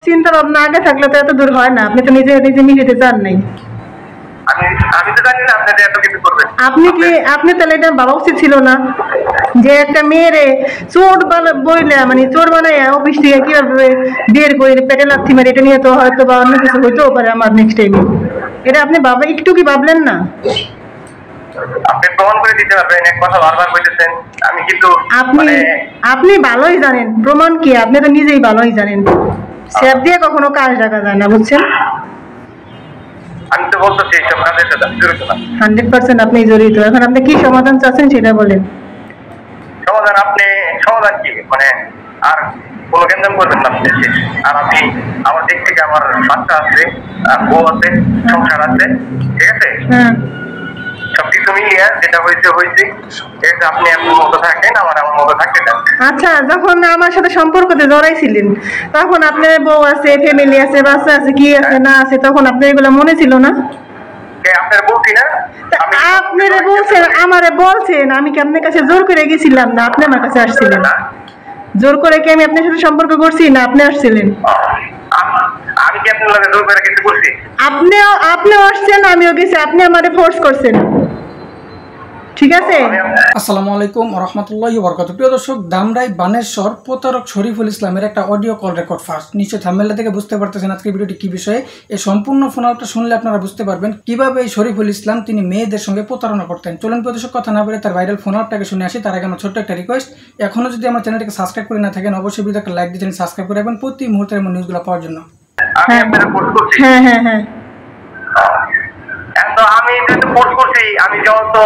চিন্তা ভাবনা আগে থাকলে তো এত দূর হয় না। আপনি তো নিজে নিজে মিশতে চান নাই। আমি তো জানি না আপনি এত কিছু করবেন। আপনি তাহলে এটা ভাবা উচিত ছিল না যে একটা মেয়েরে চোর বইলে মানে চোর বানায় অফিস থেকে কিভাবে বের করে পেটে লাথি মারি, এটা নিয়ে তো হয়তো বা অন্য কিছু হইতেও পারে আমার নেক্সট টাইমে। এটা আপনি একটু কি ভাবলেন না? আপনি প্রমাণ করে দিতে পারবেন, এক কথা বারবার কইতেছেন। আমি কিন্তু আপনি ভালোই জানেন প্রমাণ কি, আপনি তো নিজেই ভালোই জানেন। সেভ দিয়ে কখনো কাজ রাখা যায় না, বুঝছেন? আমি তো বলতেছি এইসব কাজের সাথে জড়িত না। 100% আপনি জড়িত। এখন আপনি কি সমাধান চাচ্ছেন সেটা বলেন। সমাধান কি মানে আর কোনো গেঞ্জাম করবেন না। আর আমি আমার দিক থেকে আমার বাচ্চা আছে, বউ আছে, সংসার আছে, ঠিক আছে? সবকিছু মিলিয়ে যেটা হয়েছে এটা আপনি আপনার মতো থাকেন, আমার মতো থাকতে চান। আচ্ছা, যখন আমার সাথে সম্পর্কতে জড়াইছিলেন তখন আপনার বউ আছে, ফ্যামিলি আছে, বাচ্চা আছে, কি আছে না আছে, তখন আপনার এগুলো মনে ছিল না? আপনার বলছি না, আপনারা বলছেন, আমারে বলছেন, আমি কি আপনার কাছে জোর করে গেছিলাম না আপনি আমার কাছে আসছিলেন? জোর করে কি আমি আপনার সাথে সম্পর্ক করছি না আপনি আসছিলেন? আমি কি আপনার লগে জোর করে কিছু করছি? আপনিও আসছেন, আমিও গেছি, আপনি আমারে ফোর্স করছেন, ঠিক আছে? আসসালামু আলাইকুম ওয়া রাহমাতুল্লাহি ওয়া বারাকাতুহু। প্রিয় দর্শক, ধামরাই বানেশ্বর প্রতারক শরীফুল ইসলামের একটা অডিও কল রেকর্ড ফার্স্ট। নিশ্চয়ই থাম্বনেল থেকে বুঝতে পারতেছেন আজকের ভিডিওটি কি বিষয়ে। এই সম্পূর্ণ ফোনালটা শুনলে আপনারা বুঝতে পারবেন কিভাবে এই শরীফুল ইসলাম তিনি মেয়েদের সঙ্গে প্রতারণা করতেন। চলুন প্রিয় দর্শক, কথা না বলে তার ভাইরাল ফোনালটাকে শুনে আসি। তার আগে আমার ছোট্ট একটা রিকোয়েস্ট, এখনো যদি আমার চ্যানেলটিকে সাবস্ক্রাইব করে না থাকেন অবশ্যই ভিডিওতে একটা লাইক দিয়ে সাবস্ক্রাইব করে রাখবেন প্রতি মুহূর্তের এমন নিউজগুলো পাওয়ার জন্য। আমি যেহেতু পোস্ট করছি, আমি যখন তো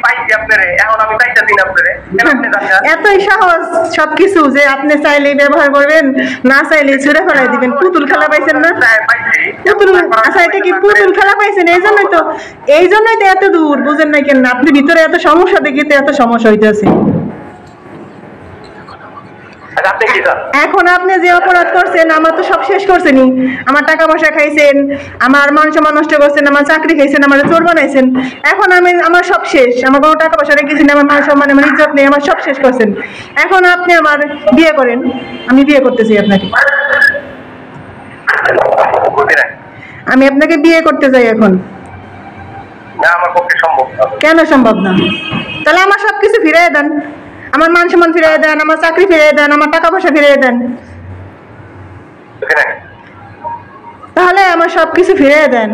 পাইছি আপনারে, এখন আমি চাইতেছি না আপনারে। এতই সহজ সবকিছু যে আপনি চাইলেই ব্যবহার করবেন, না চাইলেই ছুড়ে ফেলাই দিবেন। পুতুল খেলা পাইছেন না? আচ্ছা, এটা কি পুতুল খেলা পাইছেন? এই জন্যই তো এত দূর, বুঝেন না কেন? আপনি ভিতরে এত সমস্যা দেখি তো এত সমস্যা হইতেছে। এখন আপনি যে অপরাধ করছেন, আমার তো সব শেষ করছেনই। আমার টাকা পয়সা খাইছেন, আমার মান সম্মান নষ্ট করছেন, আমার চাকরি খাইছেন, আমার চোর বানাইছেন। এখন আমার সব শেষ, আমার কোনো টাকা পয়সা রেখেছেন, আমার মান সম্মান, আমার ইজ্জত নেই, আমার সব শেষ করছেন। এখন আপনি আমার বিয়ে করেন, আমি বিয়ে করতে চাই আপনাকে। আমি আপনাকে বিয়ে করতে চাই এখন। কেন সম্ভব না? তাহলে আমার সবকিছু ফিরিয়ে দেন, আমার মান সম্মান ফিরিয়ে দেন, আমার চাকরি ফিরিয়ে দেন, আমার টাকা পয়সা ফিরিয়ে দেন, তাহলে আমার সবকিছু ফিরিয়ে দেন।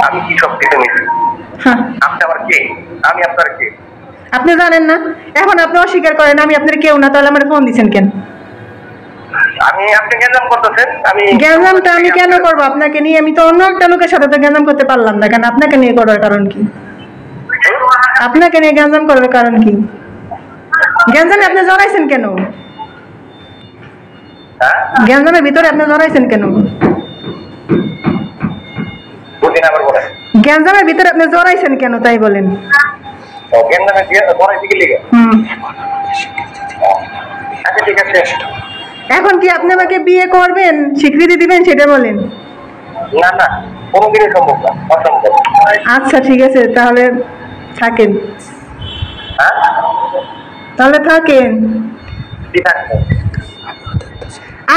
আমি কি সবকিছু নিছি? আপনি আমার কে? আমি আপনার কে? আপনি জানেন না? এখন আপনি অস্বীকার করেন আমি আপনার কেউ না, তাহলে আমার ফোন দিচ্ছেন কেন? আপনি গ্যাঞ্জাম করতেছেন। গ্যাঞ্জামটা আমি কেন করবো আপনাকে নিয়ে? আমি তো অন্য একটা লোকের সাথে তো গ্যাঞ্জাম করতে পারলাম না, কেন আপনাকে নিয়ে করার কারণ কি? আপনাকে নিয়ে গ্যাঞ্জাম করার কারণ কি? গ্যাঞ্জামে আপনি জড়াইছেন কেন? গ্যাঞ্জামের ভিতরে আপনি জড়াইছেন কেন? গ্যাঞ্জামের ভিতরে আপনি জড়াইছেন কেন তাই বলেন? এখন কি আপনি আমাকে বিয়ে করবেন, স্বীকৃতি দিবেন সেটা বলেন? না না, কোনোদিনই সম্ভব না, অসম্ভব। আচ্ছা ঠিক আছে, তাহলে থাকেন। তাহলে থাকেন।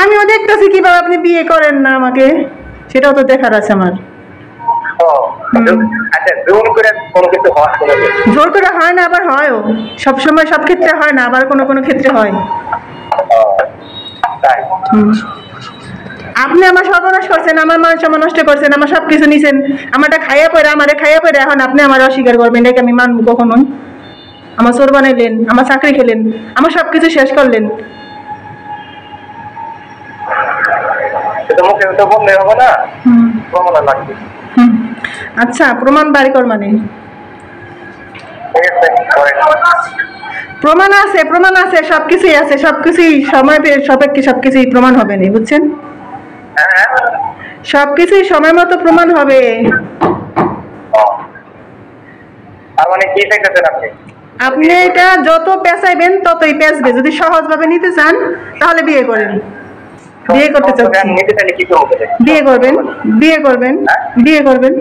আমিও দেখতেছি কিভাবে আপনি বিয়ে করেন না আমাকে, সেটাও তো দেখার আছে আমার। জোর করে হয় না, আবার হয়ও। সবসময় সব ক্ষেত্রে হয় না, আবার কোনো কোনো ক্ষেত্রে হয়। আপনি আমার সর্বনাশ করছেন, আমার মান সম্মান নষ্ট করছেন, আমার সবকিছু নিছেন, আমারটা খাইয়া পড়ে এখন আপনি আমার অস্বীকার করবেন, এটাকে আমি মানবো কখনোই? আমার চোর বানাইলেন, আমার চাকরি খেলেন, আমার সবকিছু শেষ করলেন। আচ্ছা, প্রমাণ বাড়ি কর মানে? প্রমাণ আছে, সবকিছুই আছে, সবকিছুই সময় সাপেক্ষে সবকিছুই প্রমাণ হবে না, বুঝছেন? সবকিছুই সময় মতো প্রমাণ হবে। আপনি এটা যত পেঁচাইবেন ততই পেঁচবে। যদি সহজ ভাবে নিতে চান তাহলে বিয়ে করেন। বিয়ে করতে চাচ্ছেন, বিয়ে করবেন, বিয়ে করবেন, বিয়ে করবেন।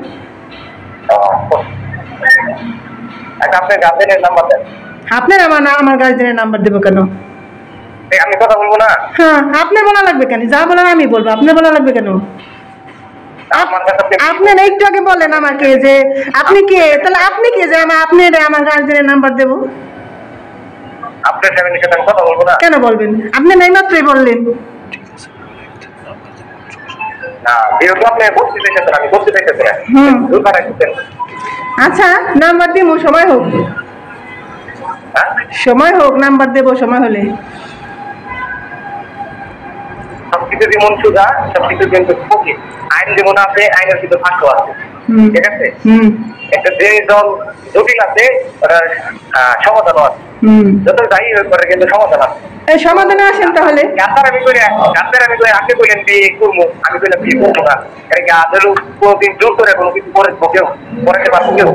আপনার আমার গার্জেনের নাম্বার দেবো কেন? আমি কথা বলবো না? হ্যাঁ, আপনি বলা লাগবে কেন? যা বলার আমি বলবো, আপনি বলা লাগবে কেন? আমার কাছে আপনার একটু আগে বলেন আমাকে যে আপনি কে, তাহলে আপনি কে যে আমার গার্জেনের নাম্বার দেবো? আপনার ফ্যামিলির সাথে আমি কথা বলবো না? কেন বলবেন? আপনি নাই মাত্রই বললেন। না, যেহেতু আপনি বলতে চাইছেন, আমি বলতে চাইতেছি না। দুবার আসছেন। আচ্ছা, নাম্বার দিব, সময় হোক। হ্যাঁ? সময় হোক, নাম্বার দেব সময় হলে। সবকিছু যেমন সুদা, সবকিছু কিন্তু ফকির। আইন যেমন আছে, আইনের কিন্তু ফাঁকও আছে। ঠিক আছে? একটা যে দল জটিল আছে, ওটার সমাধানও আছে। যত যাই করে কিন্তু সমাধান আছে। এই সমাধানে আসেন তাহলে। আমি আগে বললেন বিয়ে করবো, আমি বললাম বিয়ে করবো না। এটা কি আদেরও কোনোদিন জোর করে কোনো কিছু করে কেউ করাতে পারবো কেউ?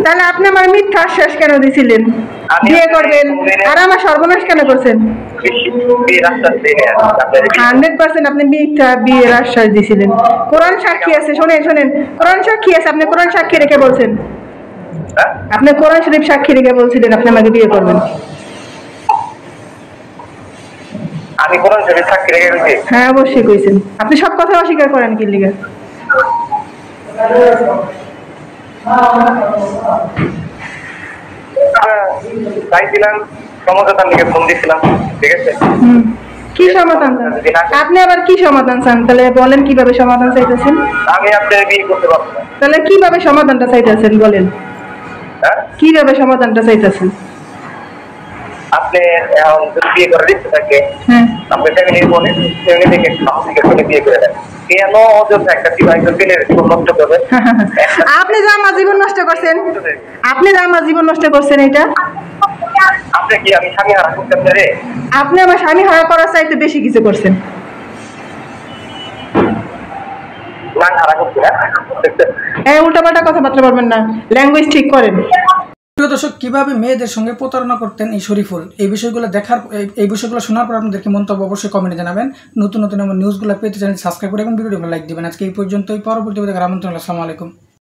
তাহলে আপনি আমার মিথ্যা আশ্বাস কেন দিছিলেন বিয়ে করবেন, আর আমার সর্বনাশ কেন করছেন? 100% আপনি মিথ্যা বিয়ের আশ্বাস দিছিলেন। কোরআন সাক্ষী আছে, শোনেন কোরআন সাক্ষী আছে, আপনি কোরআন সাক্ষী রেখে বলছেন। আপনি কোরআন শরীফ সাক্ষী রেখে বলছিলেন আপনি আমাকে বিয়ে করবেন। আমি কোরআন শরীফ সাক্ষী রেখে গেছি? হ্যাঁ, অবশ্যই কইছেন। আপনি সব কথা অস্বীকার করেন কি লিগা? চাইছিলাম সমঝোতার দিকে ফোন দিয়েছিলাম, ঠিক আছে? কি সমাধান চান আপনি? আবার কি সমাধান চান? তাহলে বলেন কিভাবে সমাধান চাইতেছেন? আমি আপনার বিয়ে করতে পারবো না। তাহলে কিভাবে সমাধানটা চাইতেছেন বলেন? কিভাবে সমাধানটা চাইতেছেন? আপনি এখন যদি বিয়ে করে দিতে থাকে, আপনি ফ্যামিলির বলে ফ্যামিলি থেকে শুনে বিয়ে করে দেন। কেন অযথা একটা বিবাহিত ছেলের জীবন নষ্ট করবে? আপনি যে আমার জীবন নষ্ট করছেন, এটা আপনি কি আমি স্বামী হারা করতে পারে? আপনি আমার স্বামী হারা করার চাইতে বেশি কিছু করছেন। না, হারা করছি না। উল্টাপাল্টা কথাবার্তা বলবেন না, ল্যাঙ্গুয়েজ ঠিক করেন। প্রিয় দর্শক, কিভাবে মেয়েদের সঙ্গে প্রতারণা করতেন এই শরীফুল, এই বিষয়গুলো শোনার পর আপনাদেরকে মন্তব্য অবশ্যই কমেন্টে জানাবেন। নতুন নিউজগুলো পেতে চ্যানেল সাবস্ক্রাইব করে এবং ভিডিওটি লাইক দিবেন। আজকে এই পর্যন্তই, পরবর্তী দেখার আমন্ত্রণ। আসসালামু আলাইকুম।